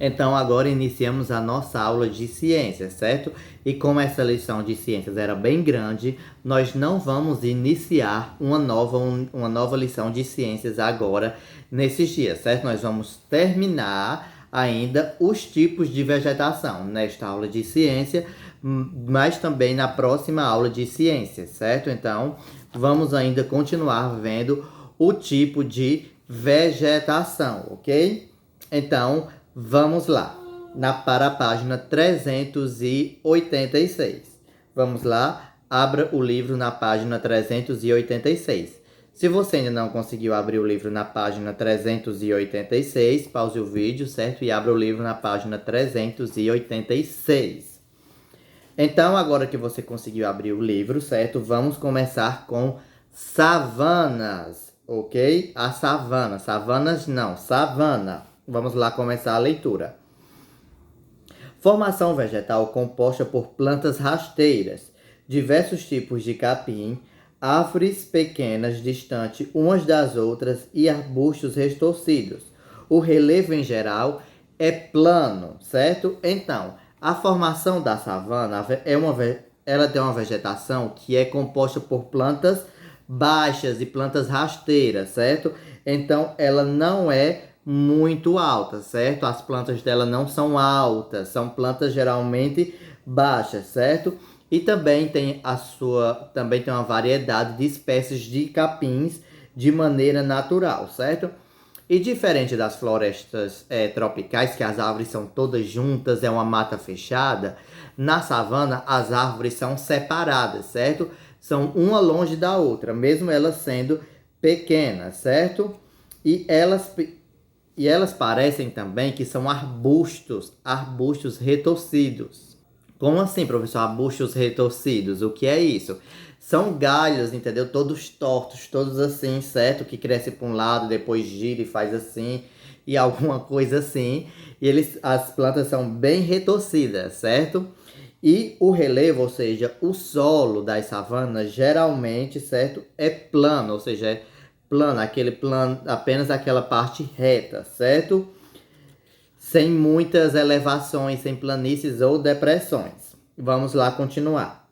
Então agora iniciamos a nossa aula de ciências, certo? E como essa lição de ciências era bem grande, nós não vamos iniciar uma nova lição de ciências agora nesses dias, certo? Nós vamos terminar ainda os tipos de vegetação nesta aula de ciência, mas também na próxima aula de ciências, certo? Então vamos ainda continuar vendo o tipo de vegetação, ok? Então vamos lá, para a página 386. Vamos lá, abra o livro na página 386. Se você ainda não conseguiu abrir o livro na página 386, pause o vídeo, certo? E abra o livro na página 386. Então, agora que você conseguiu abrir o livro, certo? Vamos começar com savanas, ok? A savana. Savanas não, savana. Vamos lá começar a leitura. Formação vegetal composta por plantas rasteiras, diversos tipos de capim, árvores pequenas distantes umas das outras e arbustos retorcidos. O relevo em geral é plano, certo? Então, a formação da savana ela tem uma vegetação que é composta por plantas baixas e plantas rasteiras, certo? Então, ela não é muito alta, certo? As plantas dela não são altas, são plantas geralmente baixas, certo? E também tem uma variedade de espécies de capins de maneira natural, certo? E diferente das florestas tropicais, que as árvores são todas juntas, é uma mata fechada, na savana as árvores são separadas, certo? São uma longe da outra, mesmo elas sendo pequenas, certo? E elas parecem também que são arbustos retorcidos. Como assim, professor? Arbustos retorcidos? O que é isso? São galhos, entendeu? Todos tortos, todos assim, certo? Que cresce para um lado, depois gira e faz assim, e alguma coisa assim. E as plantas são bem retorcidas, certo? E o relevo, ou seja, o solo das savanas, geralmente, certo? É plano, ou seja, é plano, apenas aquela parte reta, certo? Sem muitas elevações, sem planícies ou depressões. Vamos lá continuar.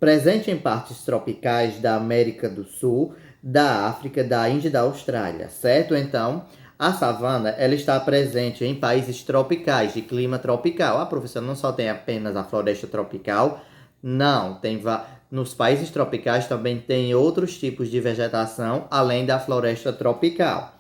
Presente em partes tropicais da América do Sul, da África, da Índia e da Austrália, certo? Então, a savana, ela está presente em países tropicais, de clima tropical. Ah, professor, não só tem apenas a floresta tropical, não, nos países tropicais também tem outros tipos de vegetação, além da floresta tropical.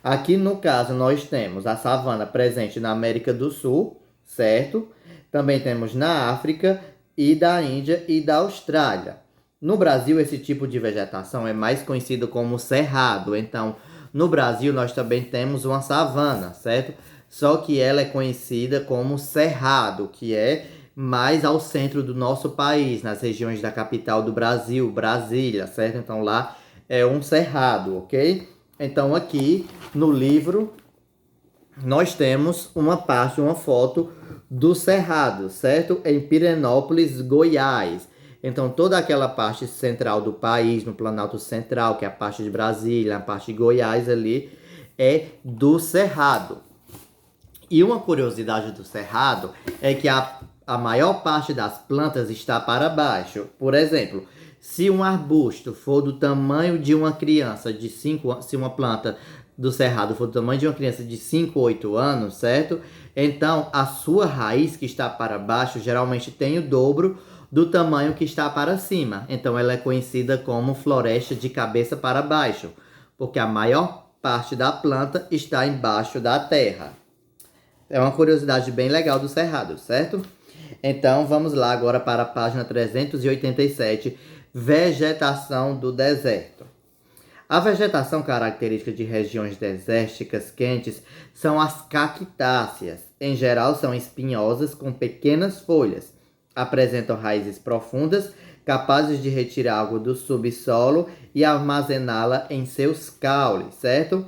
Aqui no caso nós temos a savana presente na América do Sul, certo? Também temos na África e da Índia e da Austrália. No Brasil esse tipo de vegetação é mais conhecido como cerrado. Então, no Brasil nós também temos uma savana, certo? Só que ela é conhecida como cerrado, que é mais ao centro do nosso país, nas regiões da capital do Brasil, Brasília, certo? Então lá é um cerrado, ok? Então aqui no livro nós temos uma foto do cerrado, certo? Em Pirenópolis, Goiás. Então toda aquela parte central do país, no Planalto Central, que é a parte de Brasília, a parte de Goiás ali, é do cerrado. E uma curiosidade do cerrado é que a maior parte das plantas está para baixo. Por exemplo, se um arbusto for do tamanho de uma criança de 5 anos, se uma planta do cerrado for do tamanho de uma criança de 5 ou 8 anos, certo? Então, a sua raiz que está para baixo geralmente tem o dobro do tamanho que está para cima. Então, ela é conhecida como floresta de cabeça para baixo, porque a maior parte da planta está embaixo da terra. É uma curiosidade bem legal do cerrado, certo? Então, vamos lá agora para a página 387, vegetação do deserto. A vegetação característica de regiões desérticas quentes são as cactáceas. Em geral, são espinhosas com pequenas folhas. Apresentam raízes profundas, capazes de retirar água do subsolo e armazená-la em seus caules, certo?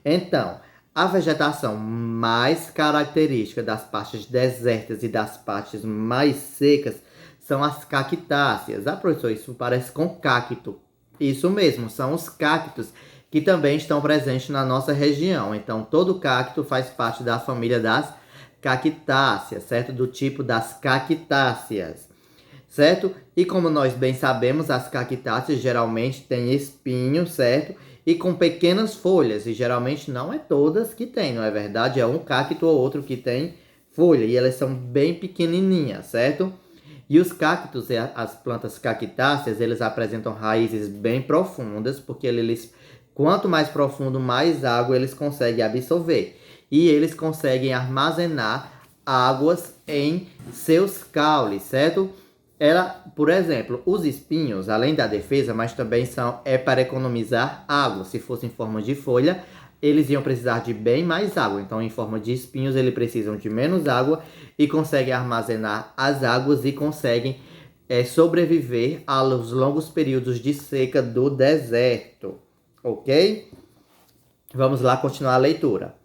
Então, a vegetação mais característica das partes desertas e das partes mais secas são as cactáceas. Ah, professor, isso parece com cacto. Isso mesmo, são os cactos que também estão presentes na nossa região. Então, todo cacto faz parte da família das cactáceas, certo? Do tipo das cactáceas, certo? E como nós bem sabemos, as cactáceas geralmente têm espinhos, certo? E com pequenas folhas, e geralmente não é todas que tem, não é verdade? É um cacto ou outro que tem folha, e elas são bem pequenininhas, certo? E os cactos, as plantas cactáceas, eles apresentam raízes bem profundas, porque quanto mais profundo, mais água eles conseguem absorver. E eles conseguem armazenar águas em seus caules, certo? Por exemplo, os espinhos, além da defesa, mas também para economizar água. Se fosse em forma de folha, eles iam precisar de bem mais água. Então, em forma de espinhos, eles precisam de menos água e conseguem armazenar as águas e conseguem sobreviver aos longos períodos de seca do deserto. Ok? Vamos lá continuar a leitura.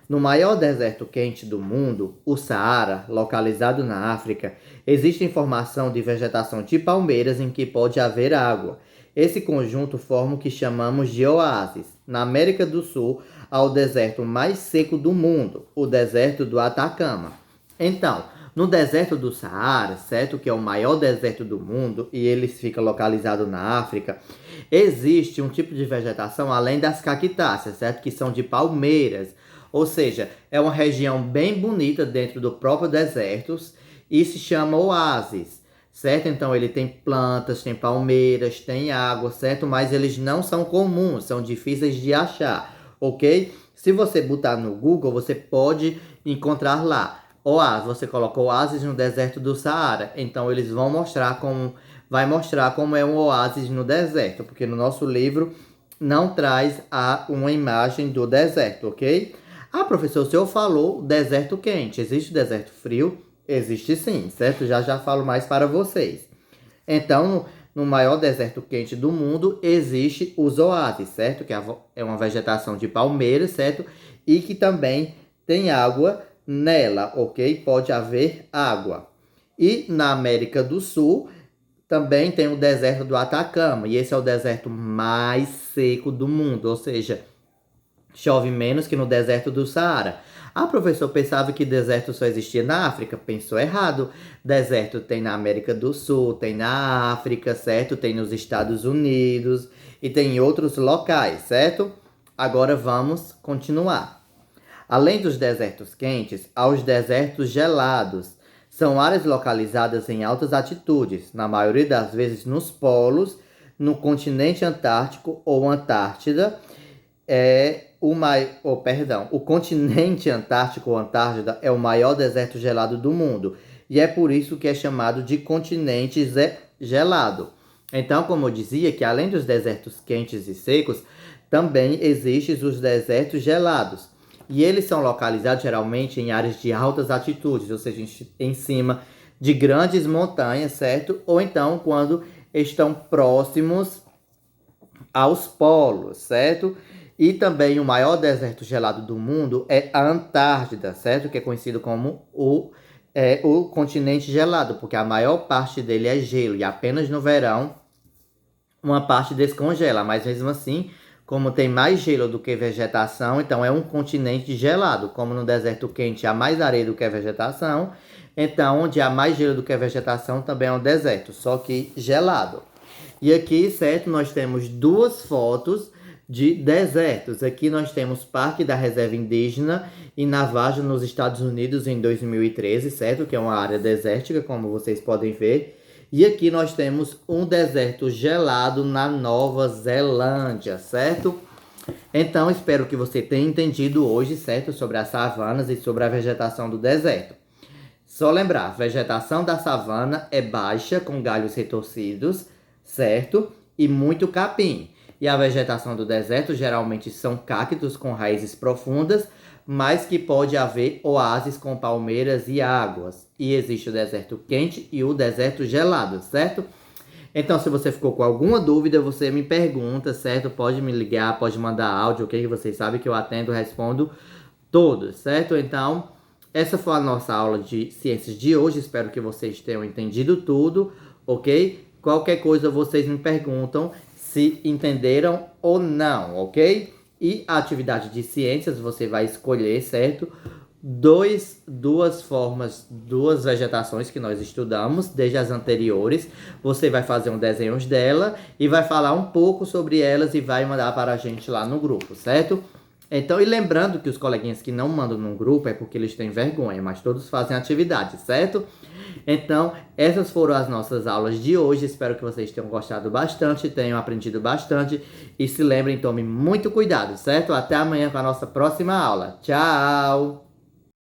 No maior deserto quente do mundo, o Saara, localizado na África, existe formação de vegetação de palmeiras em que pode haver água. Esse conjunto forma o que chamamos de oásis. Na América do Sul, há o deserto mais seco do mundo, o deserto do Atacama. Então, no deserto do Saara, certo, que é o maior deserto do mundo e ele fica localizado na África, existe um tipo de vegetação além das cactáceas, certo, que são de palmeiras. Ou seja, é uma região bem bonita dentro do próprio deserto e se chama oásis, certo? Então ele tem plantas, tem palmeiras, tem água, certo? Mas eles não são comuns, são difíceis de achar, ok? Se você botar no Google, você pode encontrar lá. Oásis, você coloca oásis no deserto do Saara. Então eles vão vai mostrar como é um oásis no deserto, porque no nosso livro não traz uma imagem do deserto, ok? Ah, professor, o senhor falou deserto quente. Existe deserto frio? Existe sim, certo? Já falo mais para vocês. Então, no maior deserto quente do mundo, existe os oásis, certo? Que é uma vegetação de palmeiras, certo? E que também tem água nela, ok? Pode haver água. E na América do Sul, também tem o deserto do Atacama. E esse é o deserto mais seco do mundo, ou seja, chove menos que no deserto do Saara. Ah, professor, pensava que deserto só existia na África. Pensou errado. Deserto tem na América do Sul, tem na África, certo? Tem nos Estados Unidos e tem em outros locais, certo? Agora vamos continuar. Além dos desertos quentes, há os desertos gelados. São áreas localizadas em altas altitudes, na maioria das vezes nos polos, no continente antártico ou Antártida. O continente antártico ou Antártida é o maior deserto gelado do mundo. E é por isso que é chamado de continente gelado. Então, como eu dizia, que além dos desertos quentes e secos, também existem os desertos gelados. E eles são localizados geralmente em áreas de altas altitudes, ou seja, em cima de grandes montanhas, certo? Ou então quando estão próximos aos polos, certo? E também o maior deserto gelado do mundo é a Antártida, certo? Que é conhecido como o continente gelado, porque a maior parte dele é gelo e apenas no verão uma parte descongela. Mas mesmo assim, como tem mais gelo do que vegetação, então é um continente gelado. Como no deserto quente há mais areia do que vegetação, então onde há mais gelo do que vegetação também é um deserto, só que gelado. E aqui, certo, nós temos duas fotos de desertos. Aqui nós temos Parque da Reserva Indígena em Navajo, nos Estados Unidos, em 2013, certo? Que é uma área desértica, como vocês podem ver. E aqui nós temos um deserto gelado na Nova Zelândia, certo? Então, espero que você tenha entendido hoje, certo? Sobre as savanas e sobre a vegetação do deserto. Só lembrar, a vegetação da savana é baixa, com galhos retorcidos, certo? E muito capim. E a vegetação do deserto geralmente são cactos com raízes profundas, mas que pode haver oásis com palmeiras e águas. E existe o deserto quente e o deserto gelado, certo? Então, se você ficou com alguma dúvida, você me pergunta, certo? Pode me ligar, pode mandar áudio, ok? Vocês sabem que eu atendo, respondo todos, certo? Então, essa foi a nossa aula de ciências de hoje. Espero que vocês tenham entendido tudo, ok? Qualquer coisa vocês me perguntam se entenderam ou não, ok? E a atividade de ciências você vai escolher, certo? duas formas, duas vegetações que nós estudamos, desde as anteriores. Você vai fazer um desenho dela e vai falar um pouco sobre elas e vai mandar para a gente lá no grupo, certo? Então, e lembrando que os coleguinhas que não mandam no grupo é porque eles têm vergonha, mas todos fazem atividade, certo? Então, essas foram as nossas aulas de hoje. Espero que vocês tenham gostado bastante, tenham aprendido bastante. E se lembrem, tomem muito cuidado, certo? Até amanhã com a nossa próxima aula. Tchau!